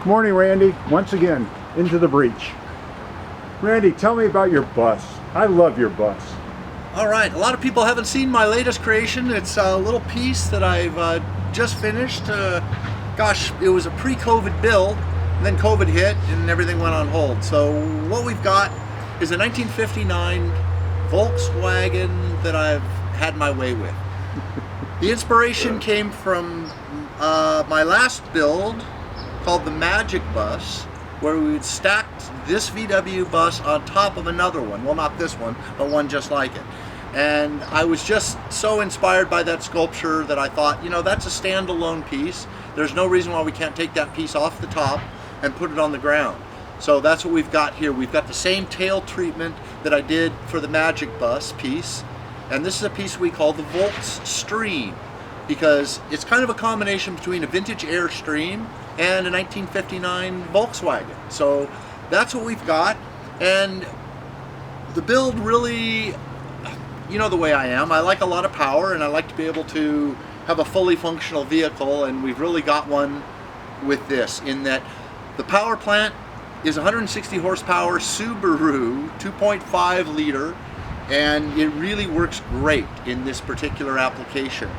Good morning, Randy. Once again, into the breach. Randy, tell me about your bus. I love your bus. All right, a lot of people haven't seen my latest creation. It's a little piece that I've just finished. Gosh, it was a pre-COVID build, and then COVID hit and everything went on hold. So what we've got is a 1959 Volkswagen that I've had my way with. The inspiration came from my last build called the Magic Bus, where we had stacked this VW bus on top of another one. Well, not this one, but one just like it. And I was just so inspired by that sculpture that I thought, you know, that's a standalone piece. There's no reason why we can't take that piece off the top and put it on the ground. So that's what we've got here. We've got the same tail treatment that I did for the Magic Bus piece. And this is a piece we call the Volkstream, because it's kind of a combination between a vintage Airstream and a 1959 Volkswagen. So that's what we've got. And the build really, you know the way I am. I like a lot of power and I like to be able to have a fully functional vehicle, and we've really got one with this, in that the power plant is 160 horsepower Subaru 2.5 liter, and it really works great in this particular application.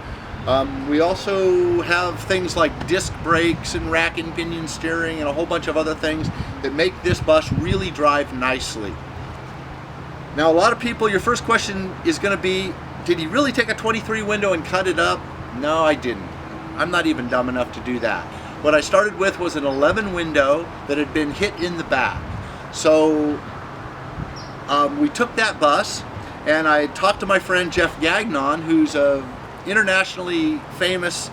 We also have things like disc brakes and rack and pinion steering and a whole bunch of other things that make this bus really drive nicely. Now, a lot of people, your first question is going to be, did he really take a 23 window and cut it up? No, I didn't. I'm not even dumb enough to do that. What I started with was an 11 window that had been hit in the back. So we took that bus, and I talked to my friend Jeff Gagnon, who's a internationally famous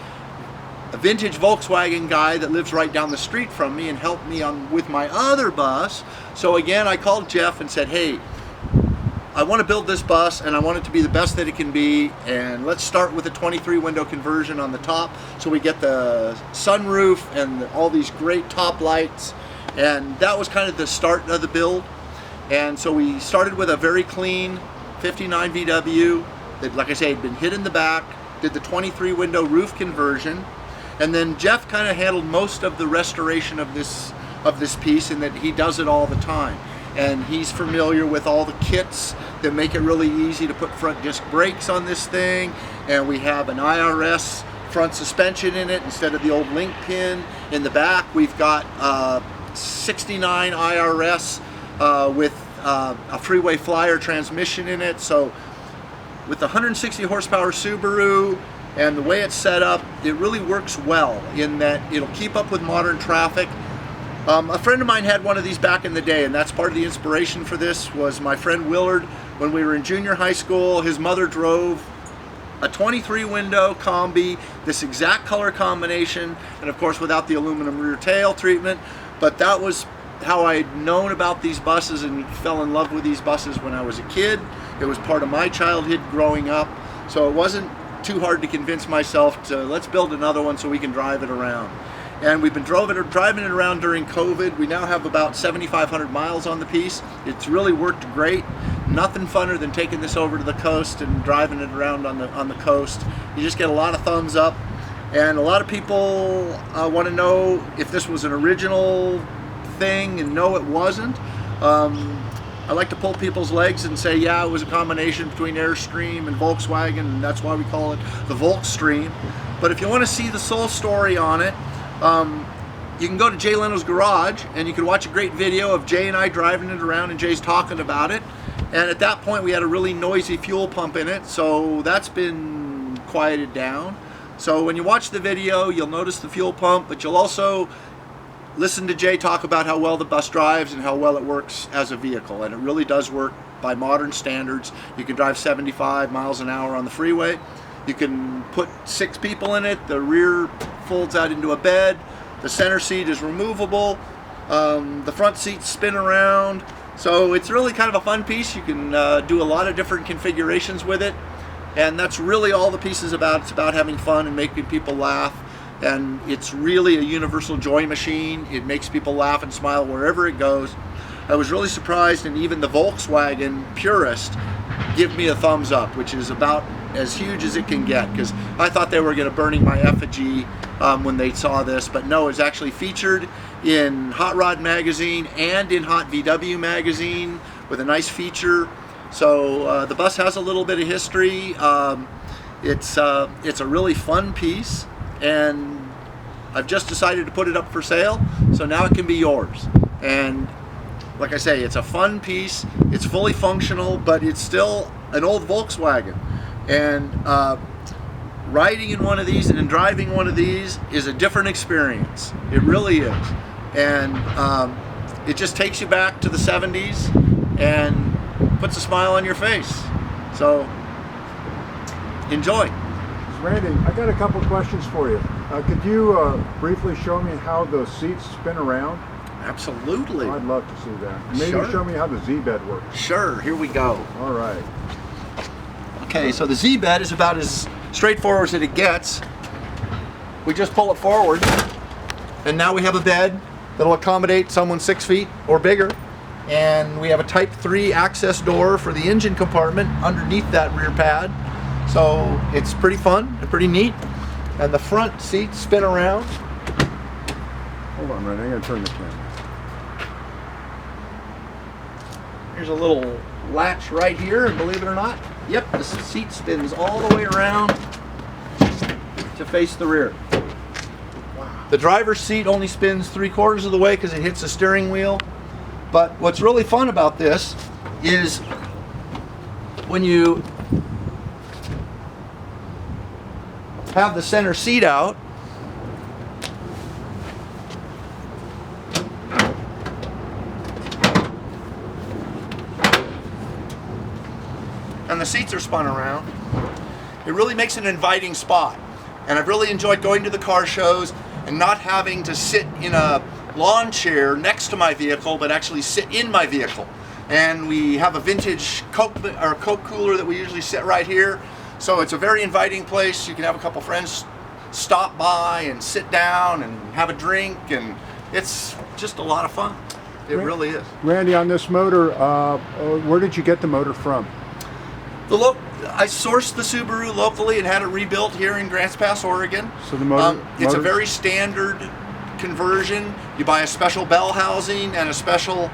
vintage Volkswagen guy that lives right down the street from me and helped me with my other bus. So again, I called Jeff and said, hey, I want to build this bus and I want it to be the best that it can be, and let's start with a 23 window conversion on the top so we get the sunroof and all these great top lights. And that was kind of the start of the build. And so we started with a very clean 59 VW that, like I say, had been hit in the back, did the 23 window roof conversion, and then Jeff kind of handled most of the restoration of this piece, in that he does it all the time. And he's familiar with all the kits that make it really easy to put front disc brakes on this thing, and we have an IRS front suspension in it instead of the old link pin. In the back we've got 69 IRS with a Freeway Flyer transmission in it. So with the 160 horsepower Subaru and the way it's set up, it really works well in that it'll keep up with modern traffic. A friend of mine had one of these back in the day, and that's part of the inspiration for this. Was my friend Willard. When we were in junior high school, his mother drove a 23 window combi, this exact color combination, and of course without the aluminum rear tail treatment. But that was how I'd known about these buses and fell in love with these buses when I was a kid. It was part of my childhood growing up, so it wasn't too hard to convince myself to let's build another one so we can drive it around. And we've been driving it around during COVID. We now have about 7,500 miles on the piece. It's really worked great. Nothing funner than taking this over to the coast and driving it around on the coast. You just get a lot of thumbs up, and a lot of people want to know if this was an original thing, and no, it wasn't. I like to pull people's legs and say, yeah, it was a combination between Airstream and Volkswagen, and that's why we call it the Volkstream. But if you want to see the soul story on it, you can go to Jay Leno's garage and you can watch a great video of Jay and I driving it around and Jay's talking about it. And at that point we had a really noisy fuel pump in it, so that's been quieted down. So when you watch the video, you'll notice the fuel pump, but you'll also listen to Jay talk about how well the bus drives and how well it works as a vehicle. And it really does work by modern standards. You can drive 75 miles an hour on the freeway. You can put 6 people in it. The rear folds out into a bed. The center seat is removable. The front seats spin around. So it's really kind of a fun piece. You can do a lot of different configurations with it. And that's really all the piece is about. It's about having fun and making people laugh. And it's really a universal joy machine. It makes people laugh and smile wherever it goes. I was really surprised, and even the Volkswagen purist give me a thumbs up, which is about as huge as it can get, because I thought they were going to burning my effigy when they saw this, but no, it's actually featured in Hot Rod magazine and in Hot VW magazine with a nice feature. So the bus has a little bit of history. It's a really fun piece, and I've just decided to put it up for sale, so now it can be yours. And like I say, it's a fun piece, it's fully functional, but it's still an old Volkswagen. And riding in one of these and driving one of these is a different experience. It really is. And it just takes you back to the 70s and puts a smile on your face. So enjoy. Randy, I got a couple questions for you. Could you briefly show me how the seats spin around? Absolutely. I'd love to see that. Maybe Sure. show me how the Z-bed works. Sure, here we go. All right. Okay, so the Z-bed is about as straightforward as it gets. We just pull it forward, and now we have a bed that'll accommodate someone 6 feet or bigger. And we have a Type 3 access door for the engine compartment underneath that rear pad. So it's pretty fun and pretty neat. And the front seats spin around. Hold on, Randy. I'm going to turn the camera. Here's a little latch right here, and believe it or not, yep, the seat spins all the way around to face the rear. Wow. The driver's seat only spins 3/4 of the way because it hits the steering wheel. But what's really fun about this is when you have the center seat out, and the seats are spun around, it really makes an inviting spot. And I've really enjoyed going to the car shows and not having to sit in a lawn chair next to my vehicle, but actually sit in my vehicle. And we have a vintage Coke cooler that we usually sit right here. So it's a very inviting place. You can have a couple friends stop by and sit down and have a drink, and it's just a lot of fun. It really is. Randy, on this motor, where did you get the motor from? I sourced the Subaru locally and had it rebuilt here in Grants Pass, Oregon. So the motor, it's a very standard conversion. You buy a special bell housing and a special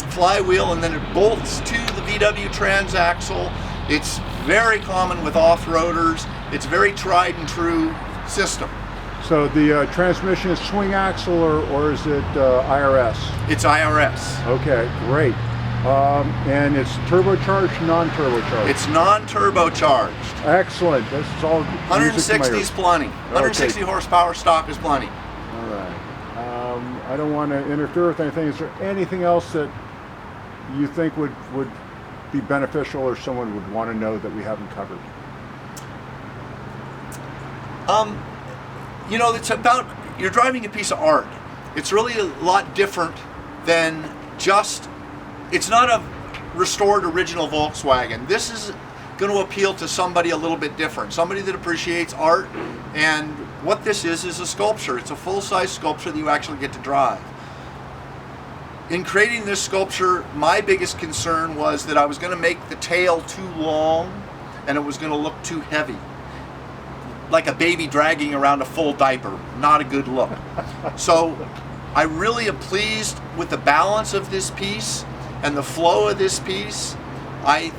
flywheel, and then it bolts to the VW transaxle. It's very common with off-roaders. It's a very tried and true system. So the transmission is swing axle, or is it IRS? It's IRS. Okay, great. And it's turbocharged, non-turbocharged? It's non-turbocharged. Excellent. This is all 160 is plenty. 160 horsepower stock is plenty. All right. I don't want to interfere with anything. Is there anything else that you think would be beneficial or someone would want to know that we haven't covered? You know, it's about, you're driving a piece of art. It's really a lot different than just, it's not a restored original Volkswagen. This is going to appeal to somebody a little bit different, somebody that appreciates art. And what this is a sculpture. It's a full-size sculpture that you actually get to drive. In creating this sculpture, my biggest concern was that I was going to make the tail too long and it was going to look too heavy. Like a baby dragging around a full diaper. Not a good look. So I really am pleased with the balance of this piece and the flow of this piece. I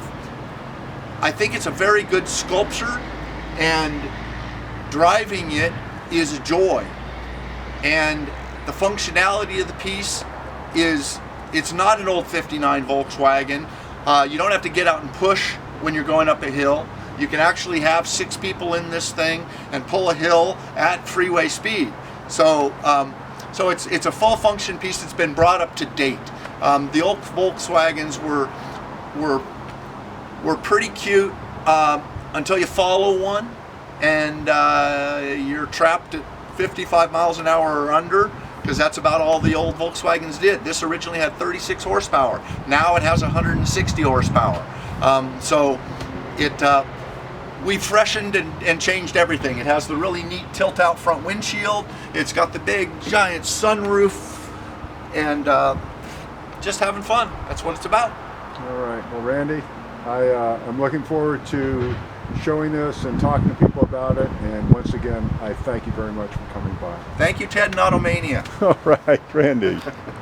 think it's a very good sculpture, and driving it is a joy. And the functionality of the piece is, it's not an old 59 Volkswagen. You don't have to get out and push when you're going up a hill. You can actually have 6 people in this thing and pull a hill at freeway speed. So it's a full function piece that's been brought up to date. The old Volkswagens were pretty cute until you follow one and you're trapped at 55 miles an hour or under, because that's about all the old Volkswagens did. This originally had 36 horsepower. Now it has 160 horsepower. We freshened and changed everything. It has the really neat tilt-out front windshield. It's got the big giant sunroof, and just having fun. That's what it's about. All right. Well, Randy, I'm looking forward to showing this and talking to people about it. And once again, I thank you very much for coming by. Thank you, Ted and Automania. All right, Randy.